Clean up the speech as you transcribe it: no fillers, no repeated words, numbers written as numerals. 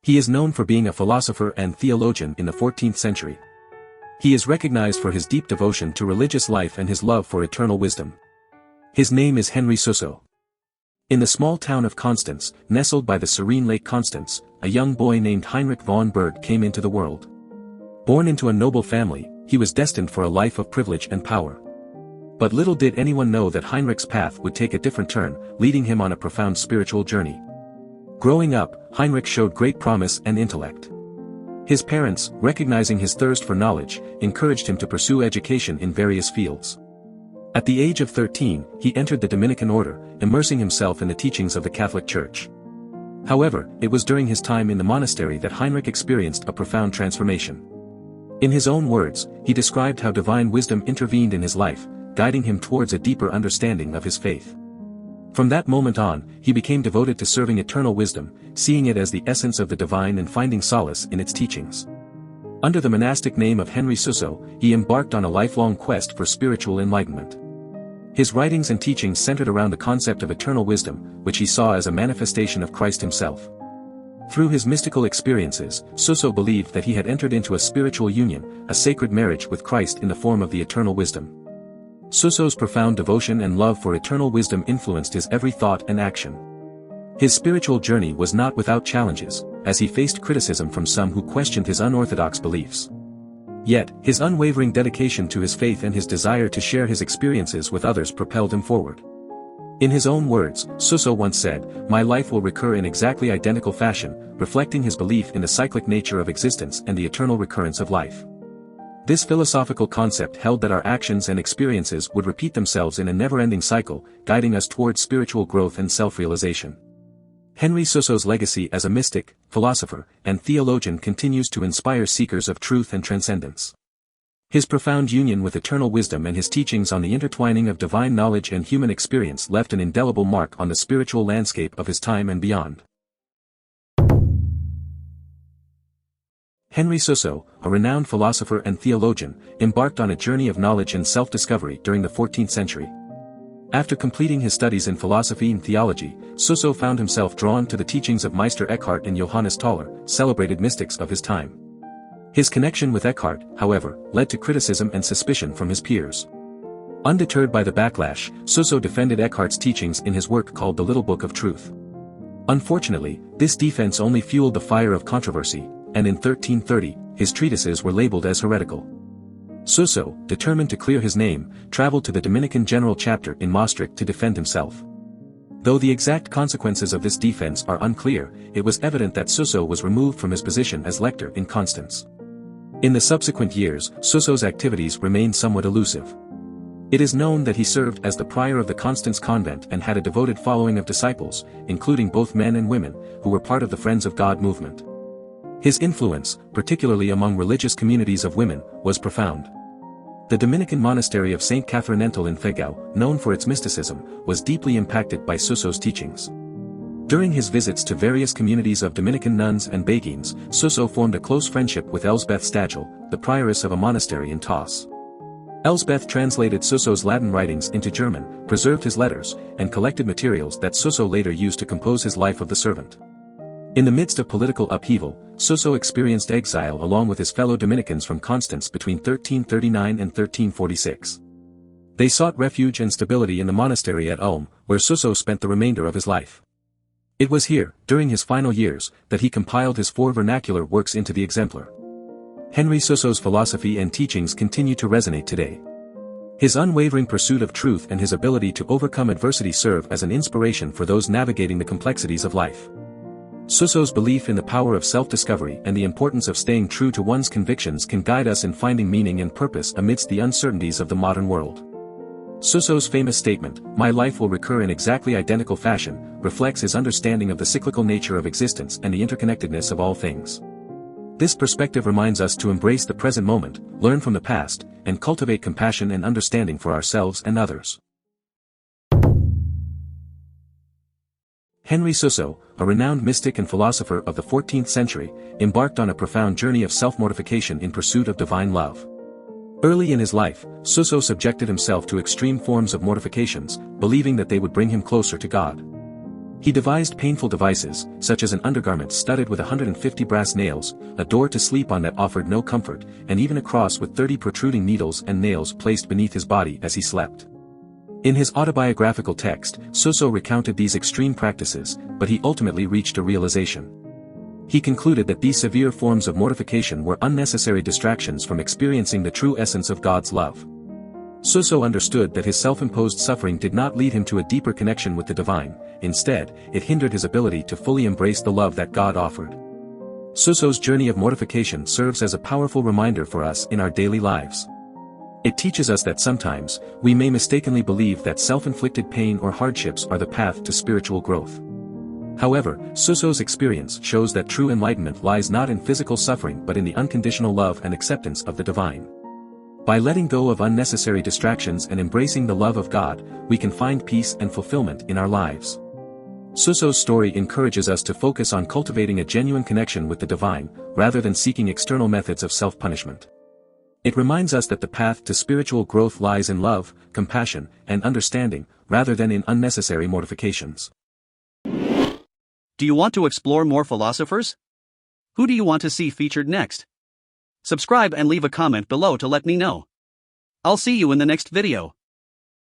He is known for being a philosopher and theologian in the 14th century. He is recognized for his deep devotion to religious life and his love for eternal wisdom. His name is Henry Suso. In the small town of Constance, nestled by the serene Lake Constance, a young boy named Heinrich von Berg came into the world. Born into a noble family, he was destined for a life of privilege and power. But little did anyone know that Heinrich's path would take a different turn, leading him on a profound spiritual journey. Growing up, Heinrich showed great promise and intellect. His parents, recognizing his thirst for knowledge, encouraged him to pursue education in various fields. At the age of 13, he entered the Dominican order, immersing himself in the teachings of the Catholic Church. However, it was during his time in the monastery that Heinrich experienced a profound transformation. In his own words, he described how divine wisdom intervened in his life, guiding him towards a deeper understanding of his faith. From that moment on, he became devoted to serving eternal wisdom, seeing it as the essence of the divine and finding solace in its teachings. Under the monastic name of Henry Suso, he embarked on a lifelong quest for spiritual enlightenment. His writings and teachings centered around the concept of eternal wisdom, which he saw as a manifestation of Christ himself. Through his mystical experiences, Suso believed that he had entered into a spiritual union, a sacred marriage with Christ in the form of the eternal wisdom. Suso's profound devotion and love for eternal wisdom influenced his every thought and action. His spiritual journey was not without challenges, as he faced criticism from some who questioned his unorthodox beliefs. Yet, his unwavering dedication to his faith and his desire to share his experiences with others propelled him forward. In his own words, Suso once said, "My life will recur in exactly identical fashion," reflecting his belief in the cyclic nature of existence and the eternal recurrence of life. This philosophical concept held that our actions and experiences would repeat themselves in a never-ending cycle, guiding us towards spiritual growth and self-realization. Henry Suso's legacy as a mystic, philosopher, and theologian continues to inspire seekers of truth and transcendence. His profound union with eternal wisdom and his teachings on the intertwining of divine knowledge and human experience left an indelible mark on the spiritual landscape of his time and beyond. Henry Suso, a renowned philosopher and theologian, embarked on a journey of knowledge and self-discovery during the 14th century. After completing his studies in philosophy and theology, Suso found himself drawn to the teachings of Meister Eckhart and Johannes Tauler, celebrated mystics of his time. His connection with Eckhart, however, led to criticism and suspicion from his peers. Undeterred by the backlash, Suso defended Eckhart's teachings in his work called The Little Book of Truth. Unfortunately, this defense only fueled the fire of controversy, and in 1330, his treatises were labeled as heretical. Suso, determined to clear his name, traveled to the Dominican General Chapter in Maastricht to defend himself. Though the exact consequences of this defense are unclear, it was evident that Suso was removed from his position as lector in Constance. In the subsequent years, Suso's activities remained somewhat elusive. It is known that he served as the prior of the Constance convent and had a devoted following of disciples, including both men and women, who were part of the Friends of God movement. His influence, particularly among religious communities of women, was profound. The Dominican monastery of St. Catherinental in Fegau, known for its mysticism, was deeply impacted by Suso's teachings. During his visits to various communities of Dominican nuns and Beguines, Suso formed a close friendship with Elsbeth Stagel, the prioress of a monastery in Taos. Elsbeth translated Suso's Latin writings into German, preserved his letters, and collected materials that Suso later used to compose his Life of the Servant. In the midst of political upheaval, Suso experienced exile along with his fellow Dominicans from Constance between 1339 and 1346. They sought refuge and stability in the monastery at Ulm, where Suso spent the remainder of his life. It was here, during his final years, that he compiled his 4 vernacular works into the exemplar. Henry Suso's philosophy and teachings continue to resonate today. His unwavering pursuit of truth and his ability to overcome adversity serve as an inspiration for those navigating the complexities of life. Suso's belief in the power of self-discovery and the importance of staying true to one's convictions can guide us in finding meaning and purpose amidst the uncertainties of the modern world. Suso's famous statement, "My life will recur in exactly identical fashion," reflects his understanding of the cyclical nature of existence and the interconnectedness of all things. This perspective reminds us to embrace the present moment, learn from the past, and cultivate compassion and understanding for ourselves and others. Henry Suso, a renowned mystic and philosopher of the 14th century, embarked on a profound journey of self-mortification in pursuit of divine love. Early in his life, Suso subjected himself to extreme forms of mortifications, believing that they would bring him closer to God. He devised painful devices, such as an undergarment studded with 150 brass nails, a door to sleep on that offered no comfort, and even a cross with 30 protruding needles and nails placed beneath his body as he slept. In his autobiographical text, Suso recounted these extreme practices, but he ultimately reached a realization. He concluded that these severe forms of mortification were unnecessary distractions from experiencing the true essence of God's love. Suso understood that his self-imposed suffering did not lead him to a deeper connection with the divine. Instead, it hindered his ability to fully embrace the love that God offered. Suso's journey of mortification serves as a powerful reminder for us in our daily lives. It teaches us that sometimes, we may mistakenly believe that self-inflicted pain or hardships are the path to spiritual growth. However, Suso's experience shows that true enlightenment lies not in physical suffering but in the unconditional love and acceptance of the divine. By letting go of unnecessary distractions and embracing the love of God, we can find peace and fulfillment in our lives. Suso's story encourages us to focus on cultivating a genuine connection with the divine, rather than seeking external methods of self-punishment. It reminds us that the path to spiritual growth lies in love, compassion, and understanding, rather than in unnecessary mortifications. Do you want to explore more philosophers? Who do you want to see featured next? Subscribe and leave a comment below to let me know. I'll see you in the next video.